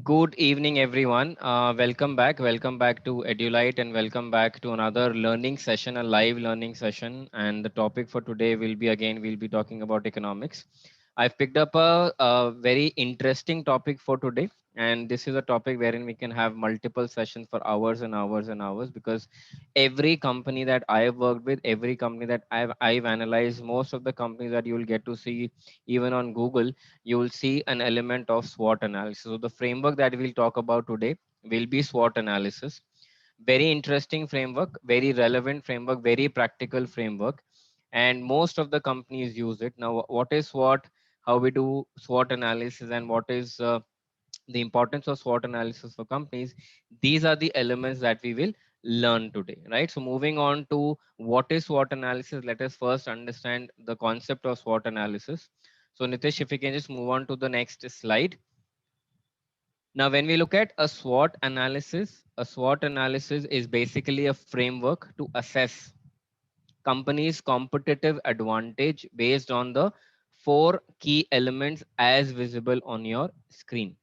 Good evening, everyone. Welcome back. Welcome back to Edulite and welcome back to another learning session, a live learning session. And the topic for today will be again, we'll be talking about economics. I've picked up a very interesting topic for today. And this is a topic wherein we can have multiple sessions for hours and hours and hours because every company that I've worked with, every company that I've analyzed, most of the companies that you'll get to see even on Google, you will see an element of SWOT analysis. So the framework that we'll talk about today will be SWOT analysis. Very interesting framework, very relevant framework, very practical framework. And most of the companies use it. Now, what is SWOT? How we do SWOT analysis and what is the importance of SWOT analysis for companies? These are the elements that we will learn today, right? So moving on to what is SWOT analysis, let us first understand the concept of SWOT analysis. So Nitish, if you can just move on to the next slide. Now, when we look at a SWOT analysis is basically a framework to assess company's competitive advantage based on the four key elements as visible on your screen.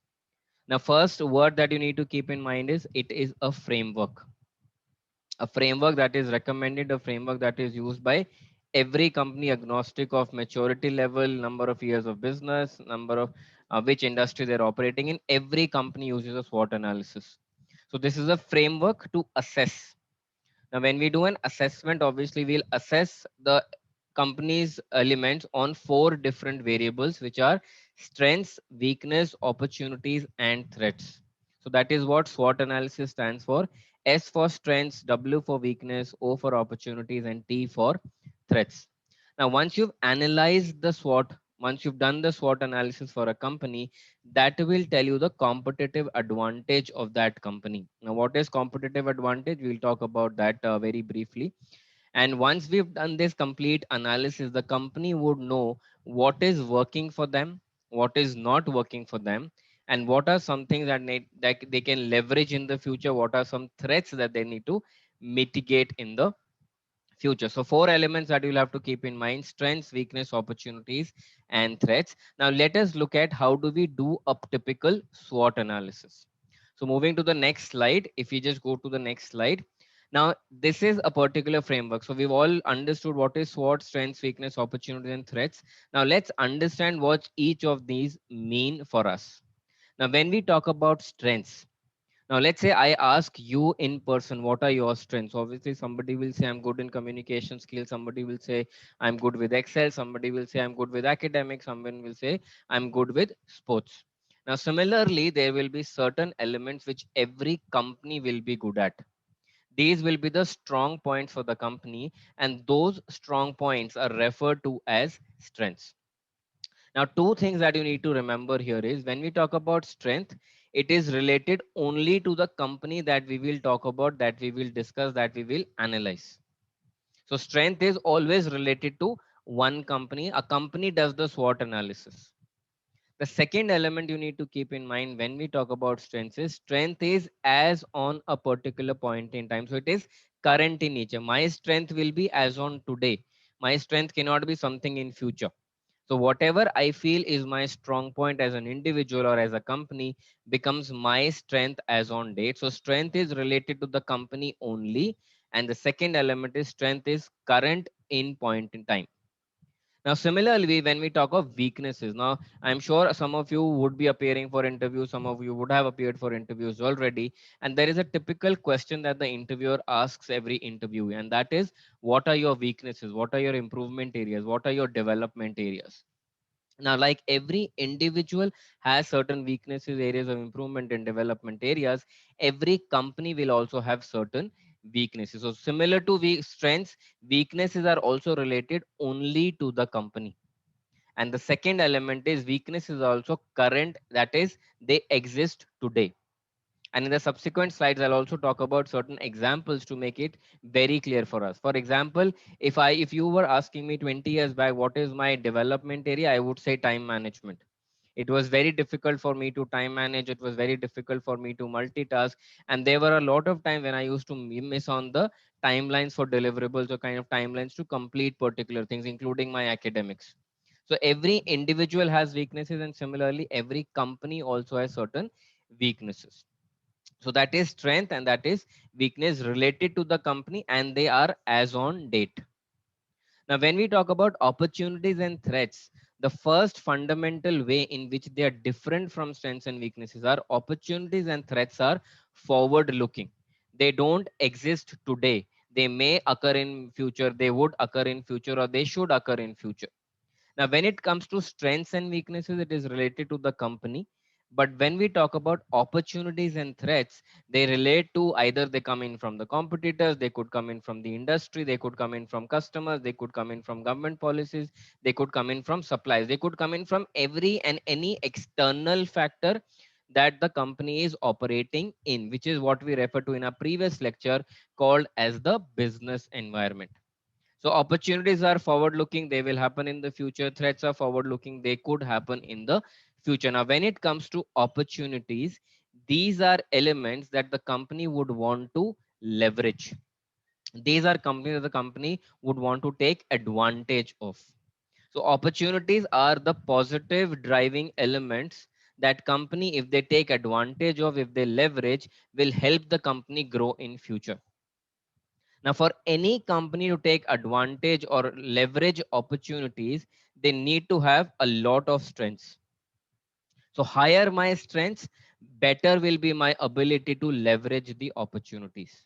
Now, first word that you need to keep in mind is it is a framework that is recommended, a framework that is used by every company agnostic of maturity level, number of years of business, number of which industry they're operating in. Every company uses a SWOT analysis. So this is a framework to assess. Now, when we do an assessment, obviously we'll assess the company's elements on four different variables, which are strengths, weakness, opportunities, and threats. So that is what SWOT analysis stands for. S for strengths, W for weakness, O for opportunities, and T for threats. Now, once you've analyzed the SWOT, once you've done the SWOT analysis for a company, that will tell you the competitive advantage of that company. Now, what is competitive advantage? We'll talk about that very briefly. And once we've done this complete analysis, the company would know what is working for them, what is not working for them, and what are some things that they can leverage in the future, what are some threats that they need to mitigate in the future. So four elements that you'll have to keep in mind: strengths, weakness, opportunities, and threats. Now let us look at how do we do a typical SWOT analysis. So moving to the next slide, if you just go to the next slide. Now this is a particular framework. So we've all understood what is SWOT: strengths, weakness, opportunities, and threats. Now let's understand what each of these mean for us. Now when we talk about strengths, now, let's say I ask you in person, what are your strengths? Obviously, somebody will say I'm good in communication skills. Somebody will say I'm good with Excel. Somebody will say I'm good with academics. Someone will say I'm good with sports. Now, similarly, there will be certain elements which every company will be good at. These will be the strong points for the company, and those strong points are referred to as strengths. Now, two things that you need to remember here is when we talk about strength, it is related only to the company that we will talk about, that we will discuss, that we will analyze. So, strength is always related to one company. A company does the SWOT analysis. The second element you need to keep in mind when we talk about strength is as on a particular point in time. So, it is current in nature. My strength will be as on today. My strength cannot be something in future. So whatever I feel is my strong point as an individual or as a company becomes my strength as on date. So strength is related to the company only. And the second element is strength is current in point in time. Now, similarly, when we talk of weaknesses, now I'm sure some of you would be appearing for interviews, some of you would have appeared for interviews already. And there is a typical question that the interviewer asks every interview, and that is, what are your weaknesses? What are your improvement areas? What are your development areas? Now, like every individual has certain weaknesses, areas of improvement and development areas, every company will also have certain weaknesses. So similar to strengths, weaknesses are also related only to the company. And the second element is weaknesses are also current, that is, they exist today. And in the subsequent slides, I'll also talk about certain examples to make it very clear for us. For example, if you were asking me 20 years back, what is my development area, I would say time management. It was very difficult for me to time manage. It was very difficult for me to multitask. And there were a lot of time when I used to miss on the timelines for deliverables or kind of timelines to complete particular things, including my academics. So every individual has weaknesses, and similarly, every company also has certain weaknesses. So that is strength and that is weakness related to the company, and they are as on date. Now, when we talk about opportunities and threats, the first fundamental way in which they are different from strengths and weaknesses are opportunities and threats are forward looking. They don't exist today. They may occur in future, they would occur in future, or they should occur in future. Now, when it comes to strengths and weaknesses, it is related to the company. But when we talk about opportunities and threats, they relate to either they come in from the competitors, they could come in from the industry, they could come in from customers, they could come in from government policies, they could come in from supplies, they could come in from every and any external factor that the company is operating in, which is what we refer to in our previous lecture called as the business environment. So opportunities are forward looking, they will happen in the future. Threats are forward looking, they could happen in the future. Now, when it comes to opportunities, these are elements that the company would want to leverage. These are companies that the company would want to take advantage of. So opportunities are the positive driving elements that company, if they take advantage of, if they leverage, will help the company grow in future. Now, for any company to take advantage or leverage opportunities, they need to have a lot of strengths. So, higher my strengths, better will be my ability to leverage the opportunities.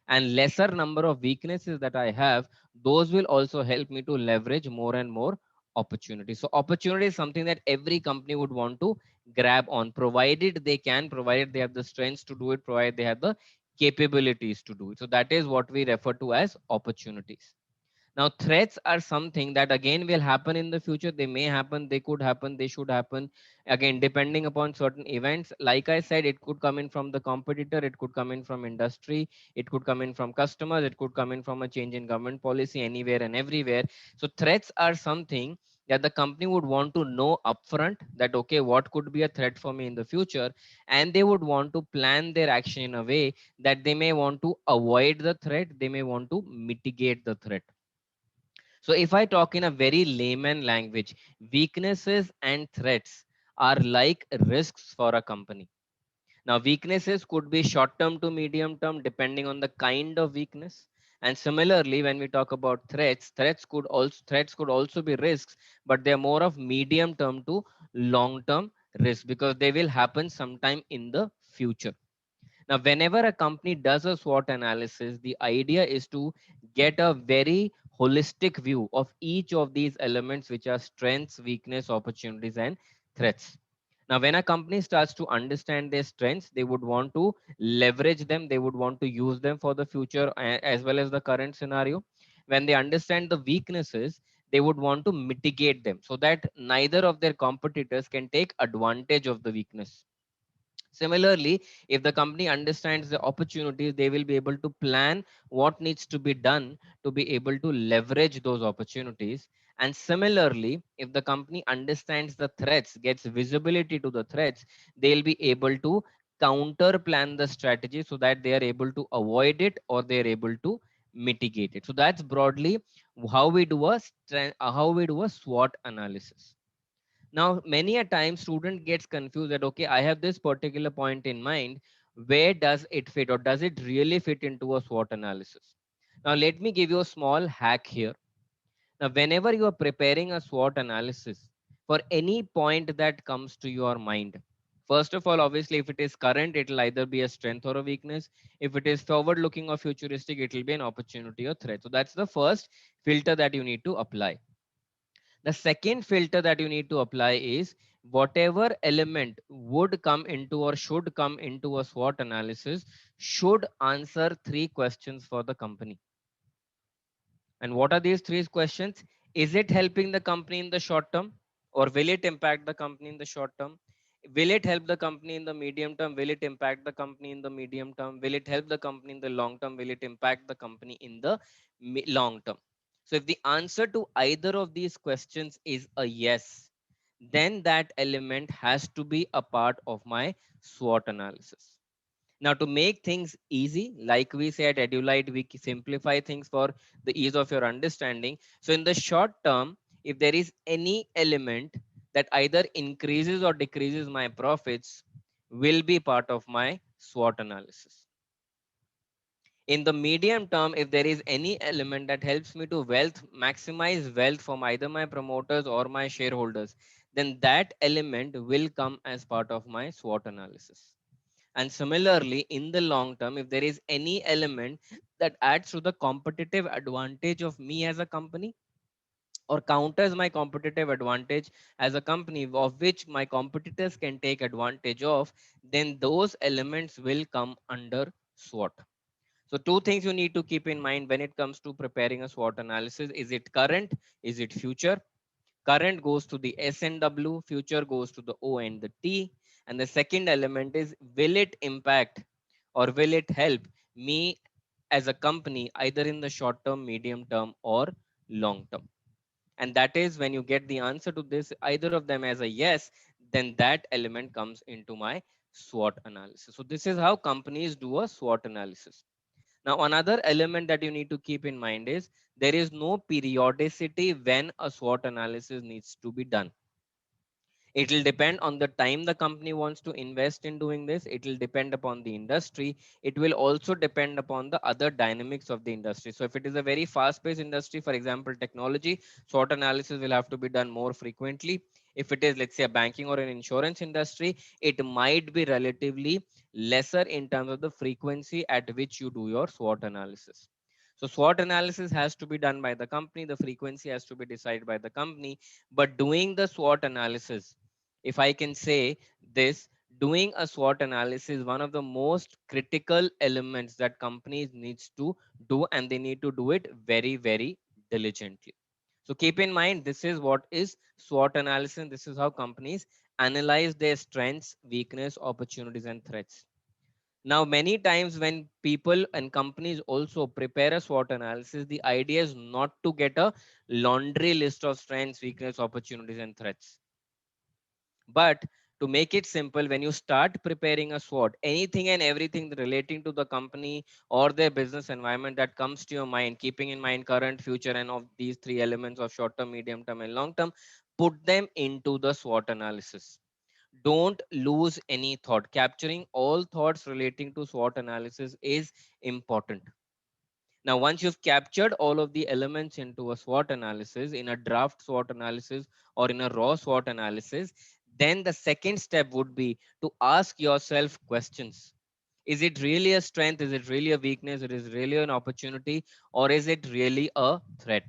And lesser number of weaknesses that I have, those will also help me to leverage more and more opportunities. So, opportunity is something that every company would want to grab on, provided they can, provided they have the strengths to do it, provided they have the capabilities to do it. So that is what we refer to as opportunities. Now, threats are something that again will happen in the future. They may happen, they could happen, they should happen. Again, depending upon certain events. Like I said, it could come in from the competitor, it could come in from industry, it could come in from customers, it could come in from a change in government policy anywhere and everywhere. So, threats are something that the company would want to know upfront that, okay, what could be a threat for me in the future? And they would want to plan their action in a way that they may want to avoid the threat, they may want to mitigate the threat. So if I talk in a very layman language, weaknesses and threats are like risks for a company. Now, weaknesses could be short term to medium term, depending on the kind of weakness. And similarly, when we talk about threats, threats could also be risks, but they're more of medium term to long term risk because they will happen sometime in the future. Now, whenever a company does a SWOT analysis, the idea is to get a very holistic view of each of these elements, which are strengths, weakness, opportunities, and threats. Now, when a company starts to understand their strengths, they would want to leverage them, they would want to use them for the future as well as the current scenario. When they understand the weaknesses, they would want to mitigate them so that neither of their competitors can take advantage of the weakness. Similarly, if the company understands the opportunities, they will be able to plan what needs to be done to be able to leverage those opportunities. And similarly, if the company understands the threats, gets visibility to the threats, they'll be able to counter plan the strategy so that they are able to avoid it or they are able to mitigate it. So that's broadly how we do a SWOT analysis. Now, many a time student gets confused that, okay, I have this particular point in mind. Where does it fit or does it really fit into a SWOT analysis? Now, let me give you a small hack here. Now, whenever you are preparing a SWOT analysis for any point that comes to your mind, first of all, obviously, if it is current, it will either be a strength or a weakness. If it is forward looking or futuristic, it will be an opportunity or threat. So that's the first filter that you need to apply. The second filter that you need to apply is whatever element would come into or should come into a SWOT analysis should answer three questions for the company. And what are these three questions? Is it helping the company in the short term or will it impact the company in the short term? Will it help the company in the medium term? Will it impact the company in the medium term? Will it help the company in the long term? Will it impact the company in the long term? So if the answer to either of these questions is a yes, then that element has to be a part of my SWOT analysis. Now, to make things easy, like we say at Edulite, we simplify things for the ease of your understanding. So in the short term, if there is any element that either increases or decreases my profits, will be part of my SWOT analysis. In the medium term, if there is any element that helps me to maximize wealth from either my promoters or my shareholders, then that element will come as part of my SWOT analysis. And similarly, in the long term, if there is any element that adds to the competitive advantage of me as a company, or counters my competitive advantage as a company, of which my competitors can take advantage of, then those elements will come under SWOT. So two things you need to keep in mind when it comes to preparing a SWOT analysis. Is it current? Is it future? Current goes to the S and W, future goes to the O and the T. And the second element is, will it impact or will it help me as a company either in the short term, medium term, or long term? And that is when you get the answer to this, either of them as a yes, then that element comes into my SWOT analysis. So this is how companies do a SWOT analysis. Now, another element that you need to keep in mind is there is no periodicity when a SWOT analysis needs to be done. It will depend on the time the company wants to invest in doing this. It will depend upon the industry. It will also depend upon the other dynamics of the industry. So if it is a very fast paced industry, for example, technology, SWOT analysis will have to be done more frequently. If it is, let's say, a banking or an insurance industry, it might be relatively lesser in terms of the frequency at which you do your SWOT analysis. So SWOT analysis has to be done by the company. The frequency has to be decided by the company. But doing the SWOT analysis, if I can say this, doing a SWOT analysis is one of the most critical elements that companies needs to do, and they need to do it very, very diligently. So keep in mind, this is what is SWOT analysis. This is how companies analyze their strengths, weakness, opportunities, and threats. Now, many times when people and companies also prepare a SWOT analysis, the idea is not to get a laundry list of strengths, weakness, opportunities, and threats, but to make it simple, when you start preparing a SWOT, anything and everything relating to the company or their business environment that comes to your mind, keeping in mind current, future, and of these three elements of short term, medium term, and long term, put them into the SWOT analysis. Don't lose any thought. Capturing all thoughts relating to SWOT analysis is important. Now, once you've captured all of the elements into a SWOT analysis, in a draft SWOT analysis or in a raw SWOT analysis, then the second step would be to ask yourself questions. Is it really a strength? Is it really a weakness? It is really an opportunity, or is it really a threat?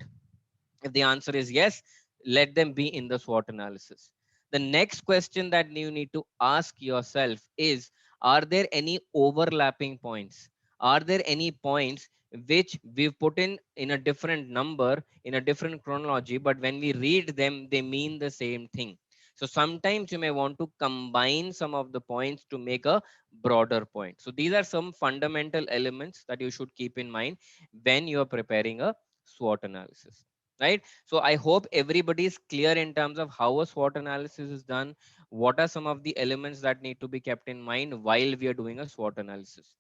If the answer is yes, let them be in the SWOT analysis. The next question that you need to ask yourself is, are there any overlapping points? Are there any points which we've put in a different number, in a different chronology, but when we read them, they mean the same thing? So sometimes you may want to combine some of the points to make a broader point. So these are some fundamental elements that you should keep in mind when you're preparing a SWOT analysis, right? So I hope everybody is clear in terms of how a SWOT analysis is done. What are some of the elements that need to be kept in mind while we are doing a SWOT analysis?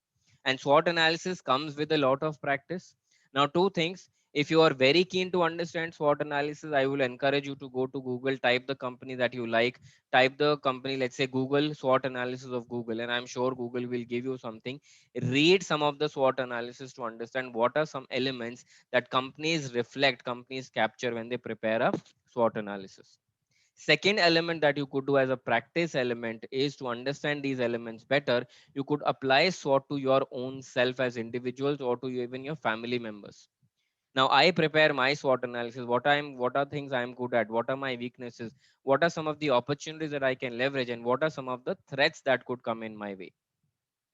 And SWOT analysis comes with a lot of practice. Now, two things. If you are very keen to understand SWOT analysis, I will encourage you to go to Google, type the company that you like, type the company, let's say Google SWOT analysis of Google, and I'm sure Google will give you something. Read some of the SWOT analysis to understand what are some elements that companies capture when they prepare a SWOT analysis. Second element that you could do as a practice element is to understand these elements better. You could apply SWOT to your own self as individuals or to even your family members. Now I prepare my SWOT analysis. What are things I'm good at? What are my weaknesses? What are some of the opportunities that I can leverage? And what are some of the threats that could come in my way?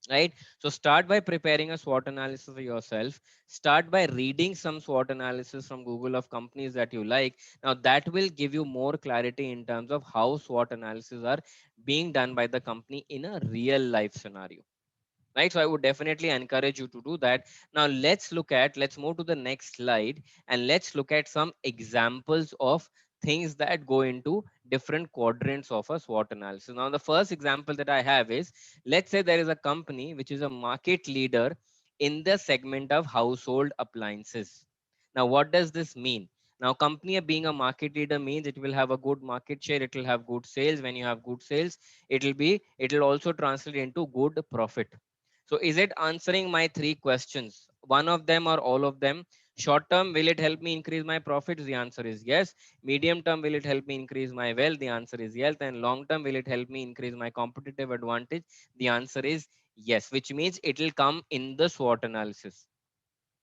Right? So start by preparing a SWOT analysis for yourself. Start by reading some SWOT analysis from Google of companies that you like. Now that will give you more clarity in terms of how SWOT analysis are being done by the company in a real life scenario, right? So I would definitely encourage you to do that. Now let's move to the next slide, and let's look at some examples of things that go into different quadrants of a SWOT analysis. Now the first example that I have is, let's say there is a company which is a market leader in the segment of household appliances. Now what does this mean? Now, company being a market leader means it will have a good market share. It will have good sales. When you have good sales, it will also translate into good profit. So is it answering my three questions? One of them or all of them? Short term, will it help me increase my profits? The answer is yes. Medium term, will it help me increase my wealth? The answer is yes. And long term, will it help me increase my competitive advantage? The answer is yes, which means it will come in the SWOT analysis.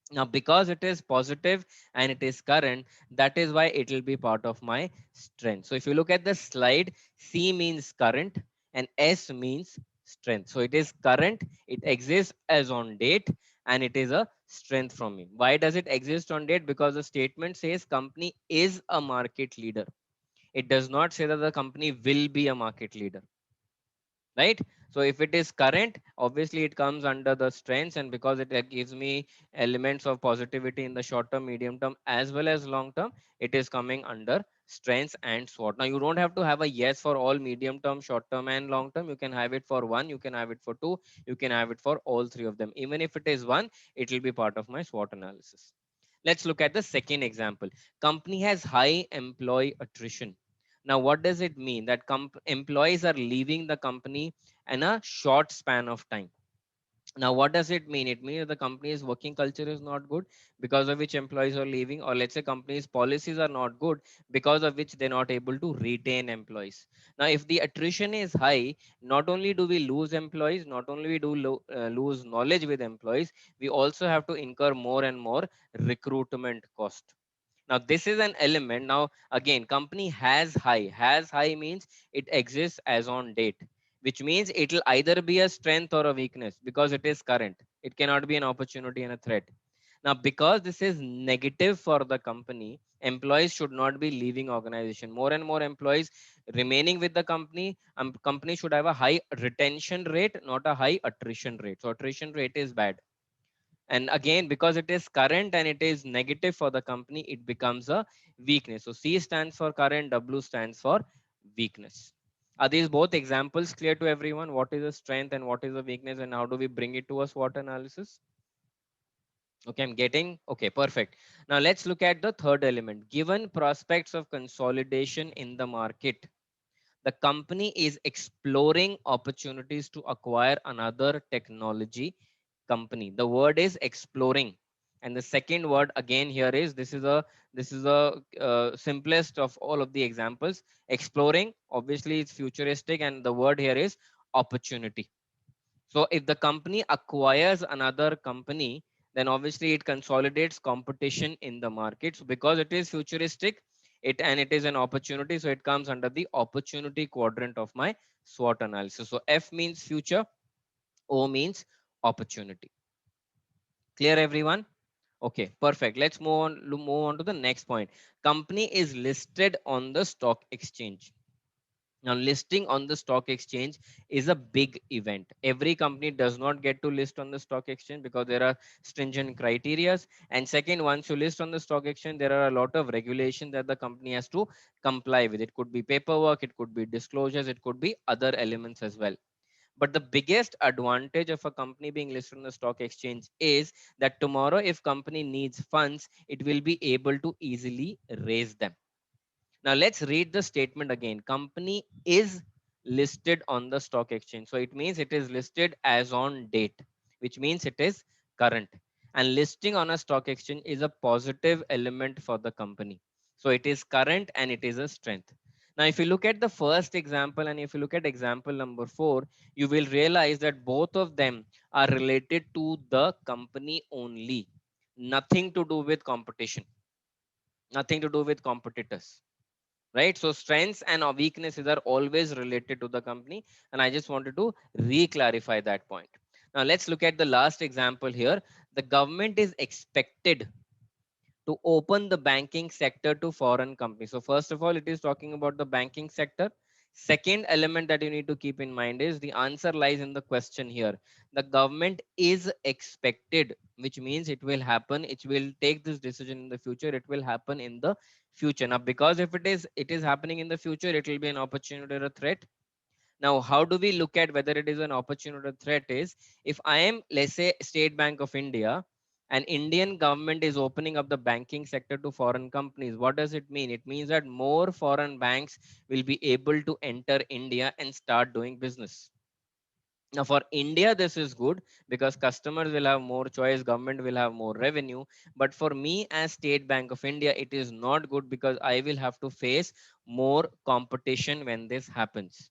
Now, because it is positive and it is current, that is why it will be part of my strength. So if you look at the slide, C means current and S means strength. So it is current, it exists as on date, and it is a strength from me. Why does it exist on date? Because the statement says company is a market leader. It does not say that the company will be a market leader, right? So if it is current, obviously it comes under the strengths, and because it gives me elements of positivity in the short term, medium term, as well as long term, it is coming under strengths and SWOT. Now you don't have to have a yes for all medium term, short term, and long term. You can have it for one, you can have it for two, you can have it for all three of them. Even if it is one, it will be part of my SWOT analysis. Let's look at the second example. Company has high employee attrition. Now, what does it mean? That employees are leaving the company in a short span of time. Now, what does it mean? It means the company's working culture is not good, because of which employees are leaving, or let's say company's policies are not good, because of which they're not able to retain employees. Now, if the attrition is high, not only do we lose employees, not only we do lose knowledge with employees, we also have to incur more and more recruitment cost. Now this is an element. Now again, company has high means it exists as on date, which means it will either be a strength or a weakness, because it is current. It cannot be an opportunity and a threat. Now because this is negative for the company, employees should not be leaving organization. More and more employees remaining with the company. Company should have a high retention rate, not a high attrition rate. So attrition rate is bad, and again, because it is current and it is negative for the company, it becomes a weakness. So C stands for current, W stands for weakness. Are these both examples clear to everyone? What is a strength and what is a weakness, and how do we bring it to a SWOT analysis? Okay, I'm getting. Okay, perfect. Now let's look at the third element. Given prospects of consolidation in the market, the company is exploring opportunities to acquire another technology company. The word is exploring, and the second word again here is, this is a simplest of all of the examples. Exploring, obviously it's futuristic, and the word here is opportunity. So if the company acquires another company, then obviously it consolidates competition in the market. So because it is futuristic, it is an opportunity, so it comes under the opportunity quadrant of my SWOT analysis. So F means future, O means opportunity. Clear everyone? Okay, perfect. Let's move on to the next point. Company is listed on the stock exchange. Now, listing on the stock exchange is a big event. Every company does not get to list on the stock exchange, because there are stringent criterias. And second, once you list on the stock exchange, there are a lot of regulations that the company has to comply with. It could be paperwork, it could be disclosures, it could be other elements as well. But the biggest advantage of a company being listed on the stock exchange is that tomorrow, if company needs funds, it will be able to easily raise them. Now let's read the statement again. Company is listed on the stock exchange. So it means it is listed as on date, which means it is current. And listing on a stock exchange is a positive element for the company. So it is current and it is a strength. Now, if you look at the first example and if you look at example number 4, you will realize that both of them are related to the company only. Nothing to do with competition, nothing to do with competitors, right? So strengths and weaknesses are always related to the company, and I just wanted to re-clarify that point. Now let's look at the last example here. The government is expected to open the banking sector to foreign companies. So first of all, it is talking about the banking sector. Second element that you need to keep in mind is the answer lies in the question here. The government is expected, which means it will happen. It will take this decision in the future. It will happen in the future. Now, because if it is happening in the future, it will be an opportunity or a threat. Now, how do we look at whether it is an opportunity or threat is, if I am, let's say, State Bank of India, and Indian government is opening up the banking sector to foreign companies. What does it mean? It means that more foreign banks will be able to enter India and start doing business. Now, for India, this is good because customers will have more choice, government will have more revenue. But for me, as State Bank of India, it is not good because I will have to face more competition when this happens.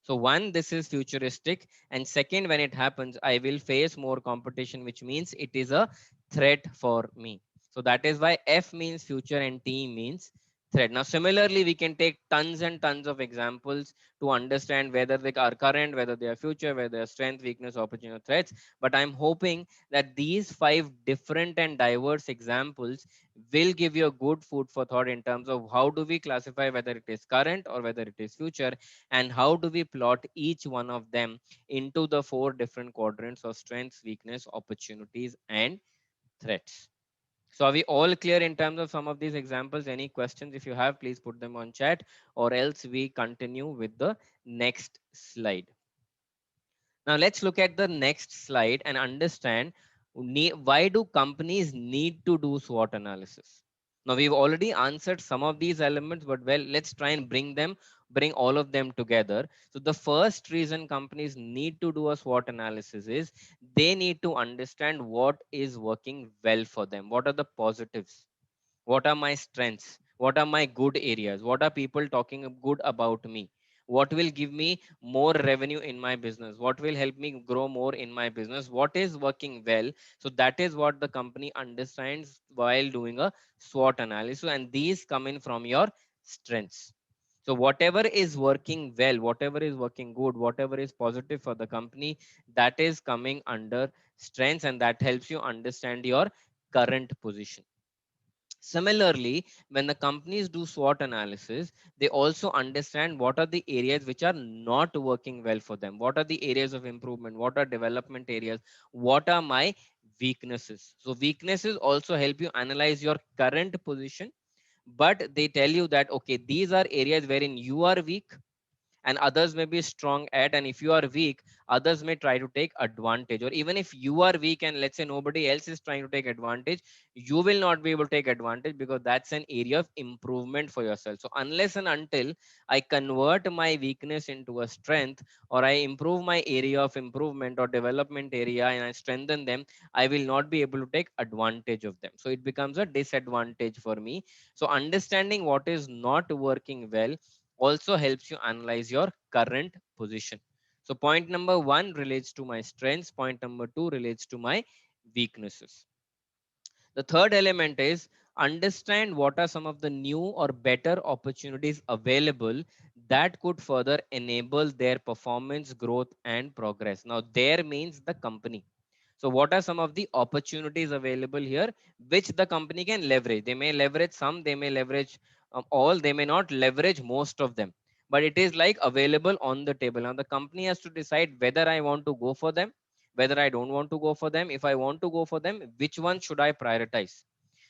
So, one, this is futuristic. And second, when it happens, I will face more competition, which means it is a threat for me. So, that is why F means future and T means threat. Now, similarly, we can take tons and tons of examples to understand whether they are current, whether they are future, whether they are strength, weakness, opportunity, or threats. But I'm hoping that these five different and diverse examples will give you a good food for thought in terms of how do we classify whether it is current or whether it is future, and how do we plot each one of them into the four different quadrants of strengths, weakness, opportunities, and threats. So are we all clear in terms of some of these examples? Any questions? If you have, please put them on chat, or else we continue with the next slide. Now let's look at the next slide and understand why do companies need to do SWOT analysis. Now we've already answered some of these elements, but well, let's try and bring all of them together. So the first reason companies need to do a SWOT analysis is they need to understand what is working well for them. What are the positives? What are my strengths? What are my good areas? What are people talking good about me? What will give me more revenue in my business? What will help me grow more in my business? What is working well? So that is what the company understands while doing a SWOT analysis, and these come in from your strengths. So whatever is working well, whatever is working good, whatever is positive for the company, that is coming under strengths, and that helps you understand your current position. Similarly, when the companies do SWOT analysis, they also understand what are the areas which are not working well for them. What are the areas of improvement? What are development areas? What are my weaknesses? So weaknesses also help you analyze your current position, but they tell you that, okay, these are areas wherein you are weak and others may be strong at, and if you are weak, others may try to take advantage. Or even if you are weak and let's say nobody else is trying to take advantage, you will not be able to take advantage because that's an area of improvement for yourself. So unless and until I convert my weakness into a strength, or I improve my area of improvement or development area and I strengthen them, I will not be able to take advantage of them, so it becomes a disadvantage for me. So understanding what is not working well also helps you analyze your current position. So point number one relates to my strengths. Point number two relates to my weaknesses. The third element is understand what are some of the new or better opportunities available that could further enable their performance, growth, and progress. Now, there means the company. So, what are some of the opportunities available here which the company can leverage? They may leverage some, they may leverage all, they may not leverage most of them, but it is like available on the table. Now, the company has to decide whether I want to go for them, whether I don't want to go for them. If I want to go for them, which one should I prioritize?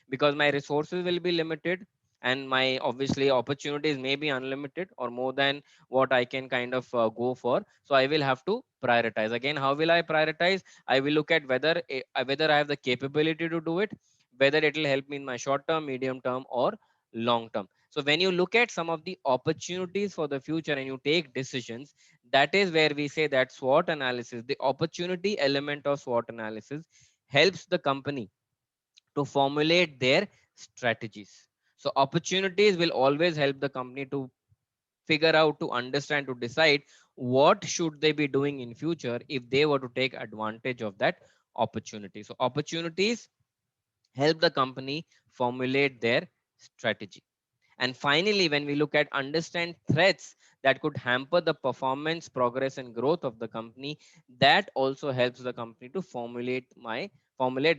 Because my resources will be limited and my obviously opportunities may be unlimited or more than what I can kind of go for. So I will have to prioritize. Again, how will I prioritize? I will look at whether I have the capability to do it, whether it will help me in my short term, medium term, or long term. So when you look at some of the opportunities for the future and you take decisions, that is where we say that SWOT analysis, the opportunity element of SWOT analysis, helps the company to formulate their strategies. So opportunities will always help the company to figure out, to understand, to decide what should they be doing in future if they were to take advantage of that opportunity. So opportunities help the company formulate their strategy. And finally, when we look at understand threats that could hamper the performance, progress, and growth of the company, that also helps the company to formulate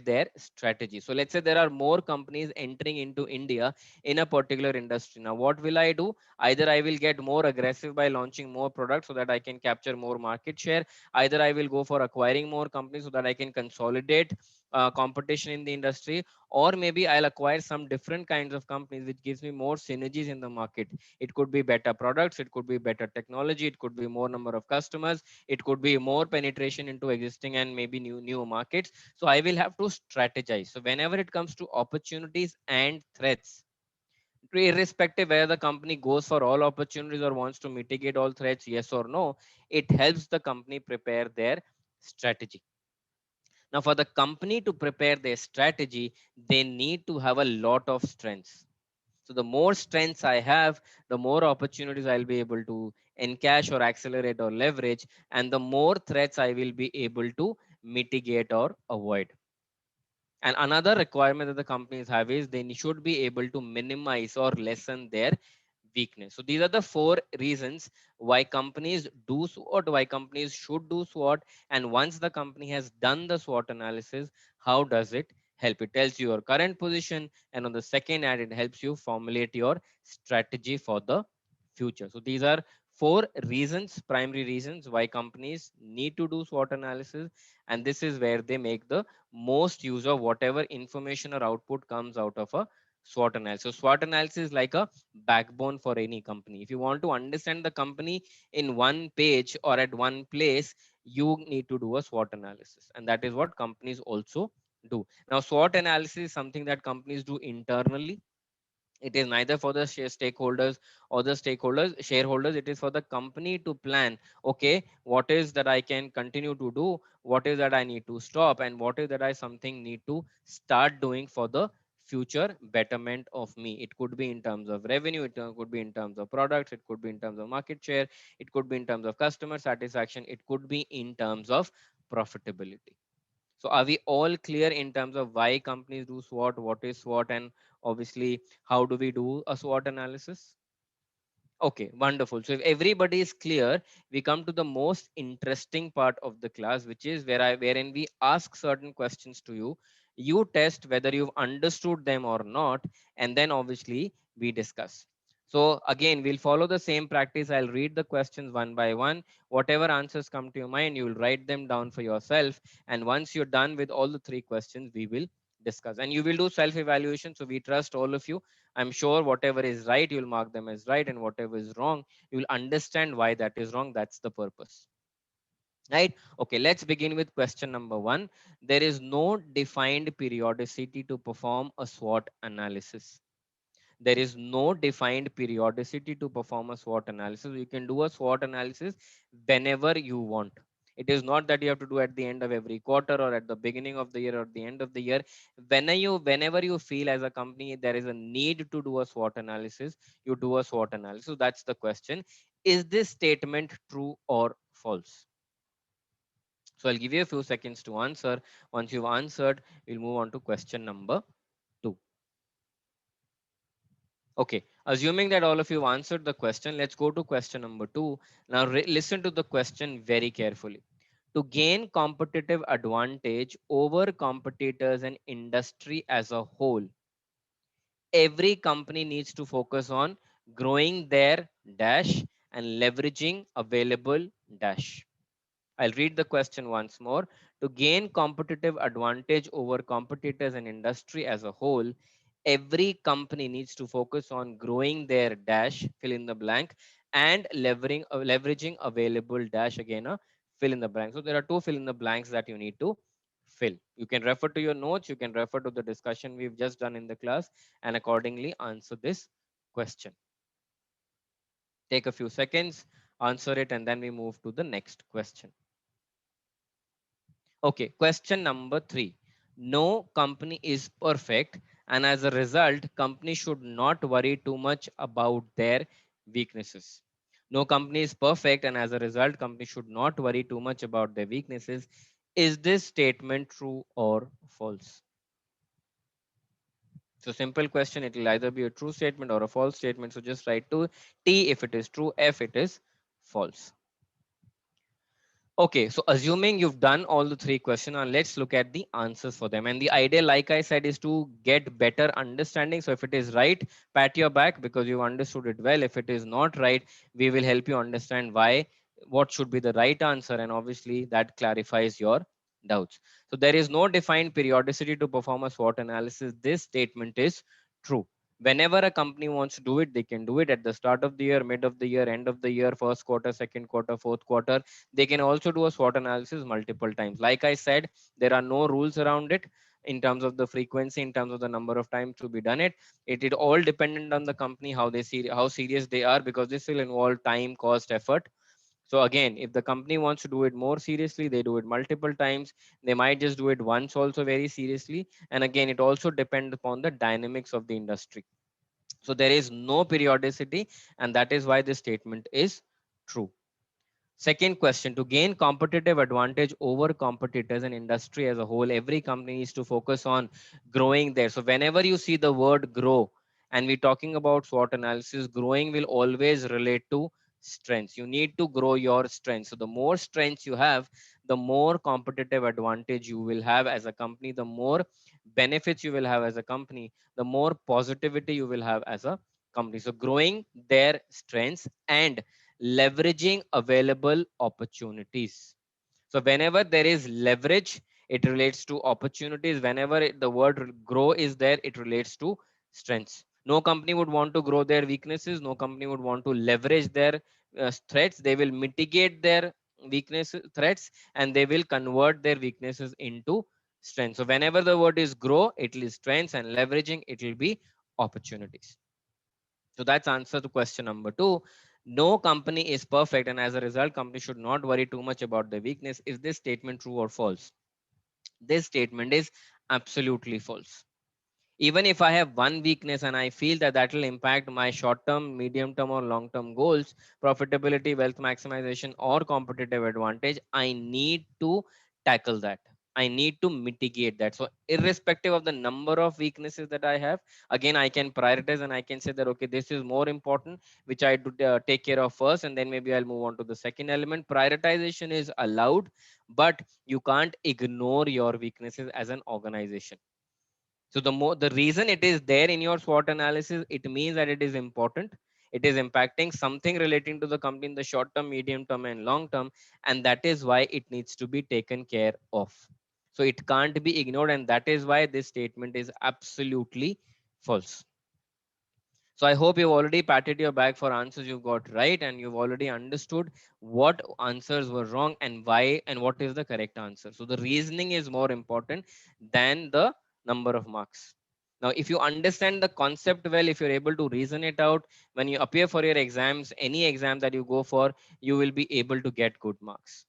their strategy. So let's say there are more companies entering into India in a particular industry. Now, what will I do? Either I will get more aggressive by launching more products so that I can capture more market share. Either I will go for acquiring more companies so that I can consolidate competition in the industry, or maybe I'll acquire some different kinds of companies which gives me more synergies in the market. It could be better products, it could be better technology, it could be more number of customers, it could be more penetration into existing and maybe new markets. So I will have to strategize. So whenever it comes to opportunities and threats, irrespective whether the company goes for all opportunities or wants to mitigate all threats, yes or no, it helps the company prepare their strategy. Now, for the company to prepare their strategy, they need to have a lot of strengths. So the more strengths I have, the more opportunities I'll be able to encash or accelerate or leverage, and the more threats I will be able to mitigate or avoid. And another requirement that the companies have is they should be able to minimize or lessen their weakness. So these are the four reasons why companies do SWOT, why companies should do SWOT. And once the company has done the SWOT analysis, how does it help? It tells you your current position, and on the second hand, it helps you formulate your strategy for the future. So these are four reasons, primary reasons why companies need to do SWOT analysis. And this is where they make the most use of whatever information or output comes out of a SWOT analysis. So SWOT analysis is like a backbone for any company. If you want to understand the company in one page or at one place, you need to do a SWOT analysis. And that is what companies also do. Now, SWOT analysis is something that companies do internally. It is neither for the stakeholders or the stakeholders shareholders. It is for the company to plan, okay, what is that I can continue to do, what is that I need to stop, and what is that I something need to start doing for the future betterment of me. It could be in terms of revenue, it could be in terms of products, it could be in terms of market share, it could be in terms of customer satisfaction, it could be in terms of profitability. So are we all clear in terms of why companies do SWOT, what is SWOT, and obviously how do we do a SWOT analysis? Okay, wonderful. So if everybody is clear, we come to the most interesting part of the class, which is wherein we ask certain questions to you. You test whether you've understood them or not, and then obviously we discuss. So again, we'll follow the same practice. I'll read the questions one by one. Whatever answers come to your mind, you will write them down for yourself. And once you're done with all the three questions, we will discuss. And you will do self-evaluation. So we trust all of you. I'm sure whatever is right, you'll mark them as right, and whatever is wrong, you'll understand why that is wrong. That's the purpose. Right? Okay, let's begin with question number one. There is no defined periodicity to perform a SWOT analysis. There is no defined periodicity to perform a SWOT analysis. You can do a SWOT analysis whenever you want. It is not that you have to do at the end of every quarter or at the beginning of the year or the end of the year. Whenever you feel as a company there is a need to do a SWOT analysis, you do a SWOT analysis. So that's the question. Is this statement true or false? So I'll give you a few seconds to answer. Once you've answered, we'll move on to question number two. Okay, assuming that all of you answered the question, let's go to question number two. Now, listen to the question very carefully. To gain competitive advantage over competitors and industry as a whole, every company needs to focus on growing their dash and leveraging available dash. I'll read the question once more. To gain competitive advantage over competitors and industry as a whole, every company needs to focus on growing their dash, fill in the blank, and leveraging available dash, again, fill in the blank. So there are two fill in the blanks that you need to fill. You can refer to your notes, you can refer to the discussion we've just done in the class, and accordingly answer this question. Take a few seconds, answer it, and then we move to the next question. Okay, question number three. No company is perfect, and as a result, company should not worry too much about their weaknesses. No company is perfect, and as a result, company should not worry too much about their weaknesses. Is this statement true or false? So simple question, it will either be a true statement or a false statement. So just write to T if it is true, F it is false. Okay, so assuming you've done all the three questions, now let's look at the answers for them. And the idea, like I said, is to get better understanding. So if it is right, pat your back because you understood it well. If it is not right, we will help you understand why, what should be the right answer. And obviously that clarifies your doubts. So there is no defined periodicity to perform a SWOT analysis. This statement is true. Whenever a company wants to do it, they can do it at the start of the year, mid of the year, end of the year, first quarter, second quarter, fourth quarter. They can also do a SWOT analysis multiple times. Like I said, there are no rules around it in terms of the frequency, in terms of the number of times to be done it. It all dependent on the company, how they see, how serious they are, because this will involve time, cost, effort. So again, if the company wants to do it more seriously, they do it multiple times. They might just do it once also very seriously. And again, it also depends upon the dynamics of the industry. So there is no periodicity, and that is why this statement is true. Second question, to gain competitive advantage over competitors and industry as a whole, every company needs to focus on growing there. So whenever you see the word grow, and we're talking about SWOT analysis, growing will always relate to strengths. You need to grow your strengths. So the more strengths you have, the more competitive advantage you will have as a company, the more benefits you will have as a company, the more positivity you will have as a company. So growing their strengths and leveraging available opportunities. So whenever there is leverage, it relates to opportunities. Whenever the word grow is there, it relates to strengths. No company would want to grow their weaknesses. No company would want to leverage their threats. They will mitigate their weaknesses, threats, and they will convert their weaknesses into strengths. So whenever the word is grow, it is strengths, and leveraging, it will be opportunities. So that's answer to question number two. No company is perfect, and as a result, company should not worry too much about the weakness. Is this statement true or false? This statement is absolutely false. Even if I have one weakness and I feel that that will impact my short term, medium term, or long term goals, profitability, wealth maximization, or competitive advantage, I need to tackle that. I need to mitigate that. So irrespective of the number of weaknesses that I have, again, I can prioritize and I can say that, okay, this is more important, which I do take care of first, and then maybe I'll move on to the second element. Prioritization is allowed, but you can't ignore your weaknesses as an organization. So the reason it is there in your SWOT analysis, it means that it is important. It is impacting something relating to the company in the short term, medium term, and long term, and that is why it needs to be taken care of. So it can't be ignored, and that is why this statement is absolutely false. So I hope you've already patted your back for answers you've got right, and you've already understood what answers were wrong and why, and what is the correct answer. So the reasoning is more important than the number of marks. Now, if you understand the concept well, if you're able to reason it out, when you appear for your exams, any exam that you go for, you will be able to get good marks.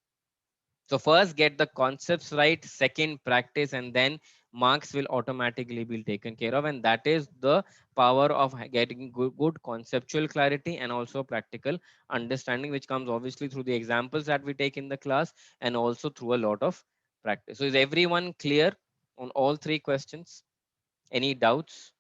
So first get the concepts right, second practice, and then marks will automatically be taken care of. And that is the power of getting good conceptual clarity and also practical understanding, which comes obviously through the examples that we take in the class and also through a lot of practice. So is everyone clear on all three questions? Any doubts?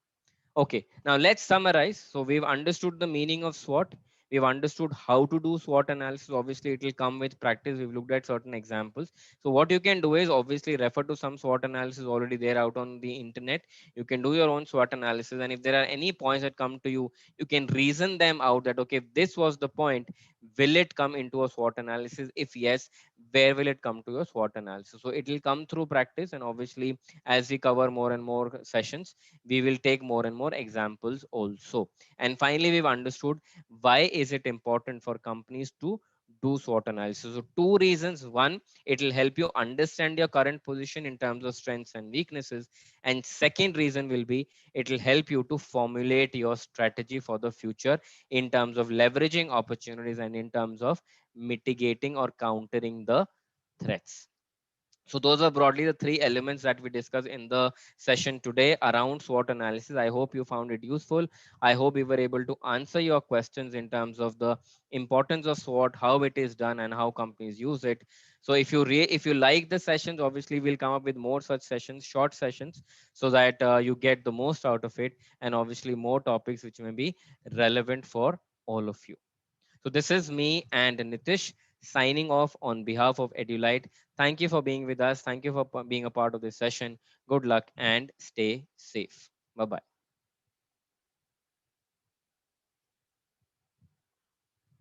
Okay, now let's summarize. So we've understood the meaning of SWOT. We've understood how to do SWOT analysis. Obviously, it will come with practice. We've looked at certain examples. So what you can do is obviously refer to some SWOT analysis already there out on the internet. You can do your own SWOT analysis. And if there are any points that come to you, you can reason them out that, okay, if this was the point, will it come into a SWOT analysis? If yes, where will it come to a SWOT analysis? So it will come through practice. And obviously, as we cover more and more sessions, we will take more and more examples also. And finally, we've understood why is it important for companies to do SWOT analysis. So two reasons. One, it will help you understand your current position in terms of strengths and weaknesses. And second reason will be it will help you to formulate your strategy for the future in terms of leveraging opportunities and in terms of mitigating or countering the threats. So those are broadly the three elements that we discussed in the session today around SWOT analysis. I hope you found it useful. I hope we were able to answer your questions in terms of the importance of SWOT, how it is done, and how companies use it. So if you like the sessions, obviously we'll come up with more such sessions, short sessions, so that you get the most out of it, and obviously more topics which may be relevant for all of you. So this is me and Nitish signing off on behalf of Edulite. Thank you for being with us. Thank you for being a part of this session. Good luck and stay safe. Bye-bye.